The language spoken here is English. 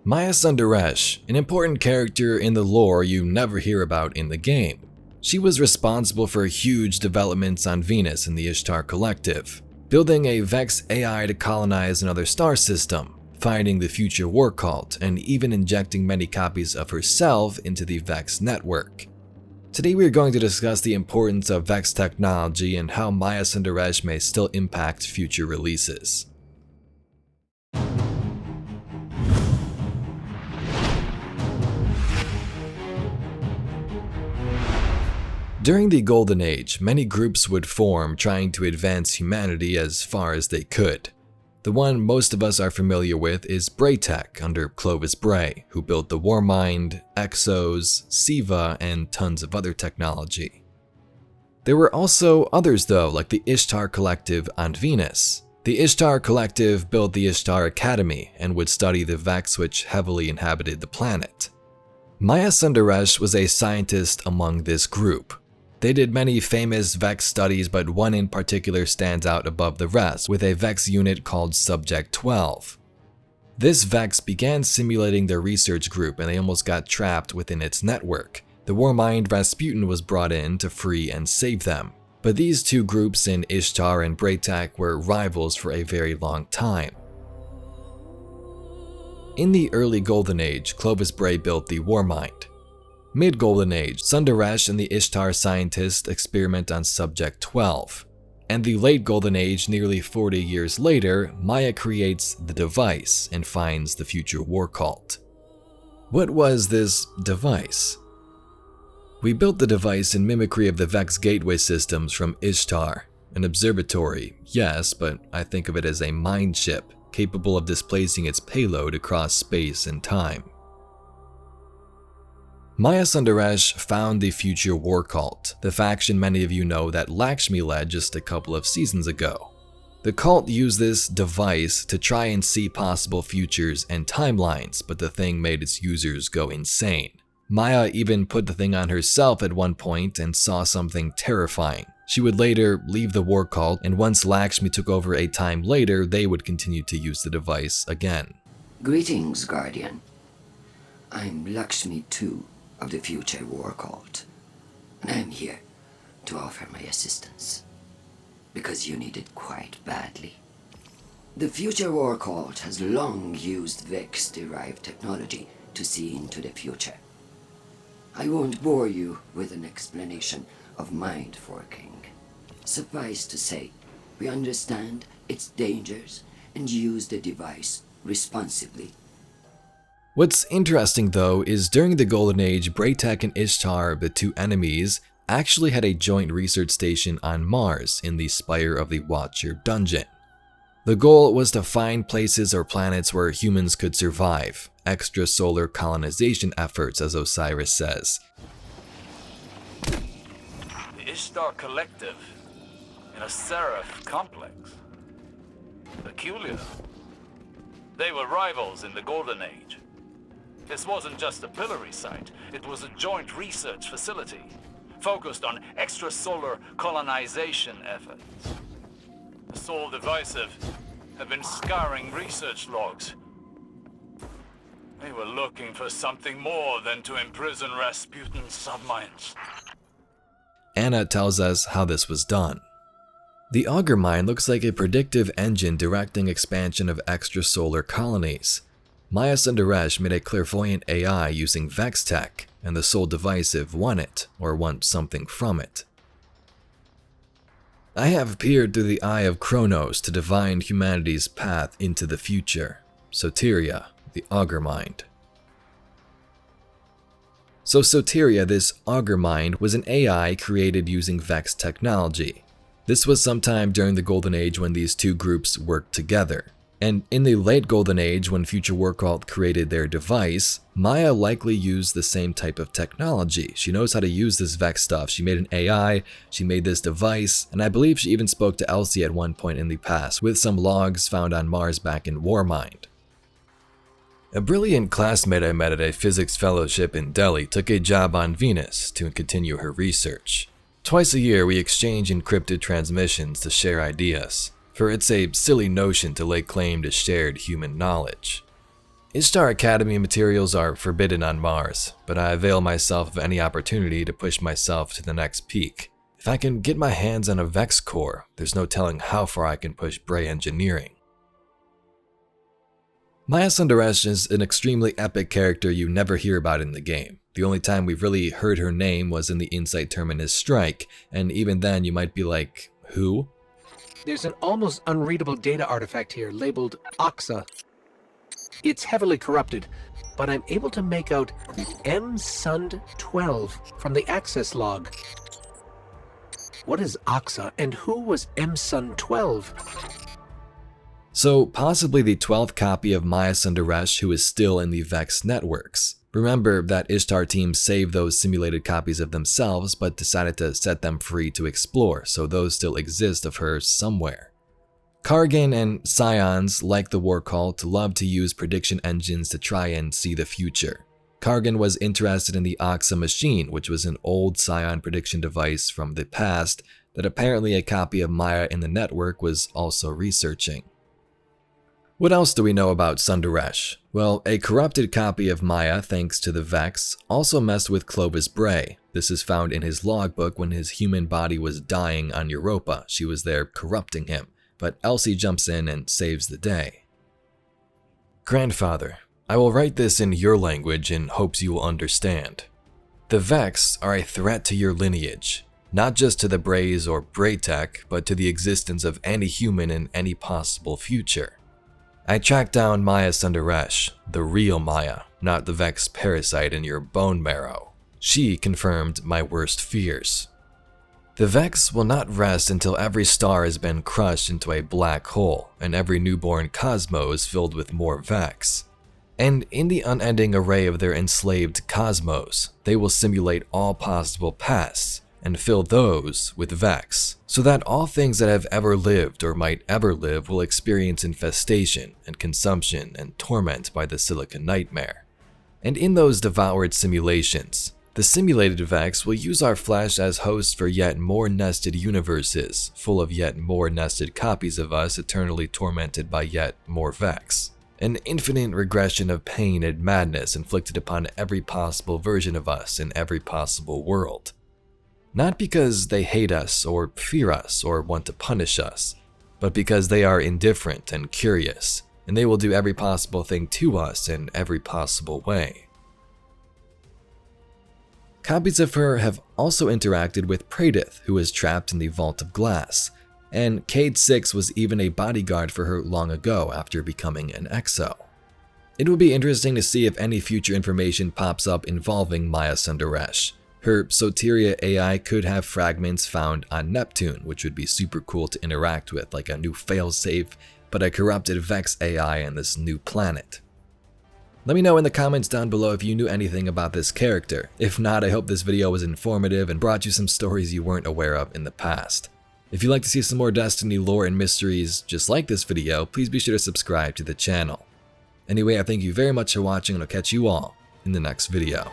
Maya Sundaresh, an important character in the lore you never hear about in the game. She was responsible for huge developments on Venus in the Ishtar Collective, building a VEX AI to colonize another star system, finding the future war cult, and even injecting many copies of herself into the VEX network. Today we are going to discuss the importance of VEX technology and how Maya Sundaresh may still impact future releases. During the Golden Age, many groups would form trying to advance humanity as far as they could. The one most of us are familiar with is BrayTech under Clovis Bray, who built the Warmind, Exos, Siva, and tons of other technology. There were also others though, like the Ishtar Collective on Venus. The Ishtar Collective built the Ishtar Academy and would study the VEX which heavily inhabited the planet. Maya Sundaresh was a scientist among this group. They did many famous VEX studies, but one in particular stands out above the rest, with a VEX unit called Subject 12. This VEX began simulating their research group and they almost got trapped within its network. The Warmind Rasputin was brought in to free and save them. But these two groups in Ishtar and BrayTech were rivals for a very long time. In the early Golden Age, Clovis Bray built the Warmind. Mid-Golden Age, Sundaresh and the Ishtar scientists experiment on Subject 12. And the late Golden Age, nearly 40 years later, Maya creates the device and finds the future war cult. What was this device? We built the device in mimicry of the VEX gateway systems from Ishtar. An observatory, yes, but I think of it as a mind ship, capable of displacing its payload across space and time. Maya Sundaresh found the future war cult, the faction many of you know that Lakshmi led just a couple of seasons ago. The cult used this device to try and see possible futures and timelines, but the thing made its users go insane. Maya even put the thing on herself at one point and saw something terrifying. She would later leave the war cult, and once Lakshmi took over a time later, they would continue to use the device again. Greetings, Guardian. I'm Lakshmi II of the future war cult, and I'm here to offer my assistance, because you need it quite badly. The future war cult has long used VEX-derived technology to see into the future. I won't bore you with an explanation of mind forking. Suffice to say, we understand its dangers and use the device responsibly. What's interesting though is during the Golden Age, BrayTech and Ishtar, the two enemies, actually had a joint research station on Mars in the Spire of the Watcher dungeon. The goal was to find places or planets where humans could survive, extrasolar colonization efforts, as Osiris says. The Ishtar Collective in a Seraph complex. Peculiar. They were rivals in the Golden Age. This wasn't just a pillory site, it was a joint research facility, focused on extrasolar colonization efforts. The Soul Divisive have been scouring research logs. They were looking for something more than to imprison Rasputin's subminds. Anna tells us how this was done. The Augur Mine looks like a predictive engine directing expansion of extrasolar colonies. Maya Sundaresh made a clairvoyant AI using VEX tech, and the Soul Divisive won it, or want something from it. I have peered through the eye of Kronos to divine humanity's path into the future. Soteria, the Augur Mind. So Soteria, this Augur Mind, was an AI created using VEX technology. This was sometime during the Golden Age when these two groups worked together. And in the late Golden Age, when Future War Cult created their device, Maya likely used the same type of technology. She knows how to use this VEX stuff. She made an AI, she made this device, and I believe she even spoke to Elsie at one point in the past, with some logs found on Mars back in Warmind. A brilliant classmate I met at a physics fellowship in Delhi took a job on Venus to continue her research. Twice a year, we exchange encrypted transmissions to share ideas, for it's a silly notion to lay claim to shared human knowledge. Ishtar Academy materials are forbidden on Mars, but I avail myself of any opportunity to push myself to the next peak. If I can get my hands on a VEX core, there's no telling how far I can push Bray engineering. Maya Sundaresh is an extremely epic character you never hear about in the game. The only time we've really heard her name was in the Insight Terminus strike, and even then you might be like, who? There's an almost unreadable data artifact here labeled Oxa. It's heavily corrupted, but I'm able to make out MSund12 from the access log. What is Oxa, and who was MSund12? So, possibly the 12th copy of Maya Sundaresh who is still in the VEX networks. Remember that Ishtar team saved those simulated copies of themselves, but decided to set them free to explore, so those still exist of her somewhere. Kargan and Scions, like the War Cult, love to use prediction engines to try and see the future. Kargan was interested in the Oxa machine, which was an old Scion prediction device from the past that apparently a copy of Maya in the network was also researching. What else do we know about Sundaresh? Well, a corrupted copy of Maya, thanks to the VEX, also messed with Clovis Bray. This is found in his logbook when his human body was dying on Europa. She was there corrupting him, but Elsie jumps in and saves the day. Grandfather, I will write this in your language in hopes you will understand. The VEX are a threat to your lineage, not just to the Brays or BrayTech, but to the existence of any human in any possible future. I tracked down Maya Sundaresh, the real Maya, not the VEX parasite in your bone marrow. She confirmed my worst fears. The VEX will not rest until every star has been crushed into a black hole and every newborn cosmos filled with more VEX. And in the unending array of their enslaved cosmos, they will simulate all possible pasts and fill those with VEX, so that all things that have ever lived or might ever live will experience infestation and consumption and torment by the Silicon Nightmare. And in those devoured simulations, the simulated VEX will use our flesh as hosts for yet more nested universes, full of yet more nested copies of us eternally tormented by yet more VEX. An infinite regression of pain and madness inflicted upon every possible version of us in every possible world. Not because they hate us or fear us or want to punish us, but because they are indifferent and curious, and they will do every possible thing to us in every possible way. Copies of her have also interacted with Praedith, who is trapped in the Vault of Glass, and Cayde 6 was even a bodyguard for her long ago after becoming an exo. It will be interesting to see if any future information pops up involving Maya Sundaresh. Her Soteria AI could have fragments found on Neptune, which would be super cool to interact with, like a new failsafe, but a corrupted VEX AI on this new planet. Let me know in the comments down below if you knew anything about this character. If not, I hope this video was informative and brought you some stories you weren't aware of in the past. If you'd like to see some more Destiny lore and mysteries just like this video, please be sure to subscribe to the channel. Anyway, I thank you very much for watching and I'll catch you all in the next video.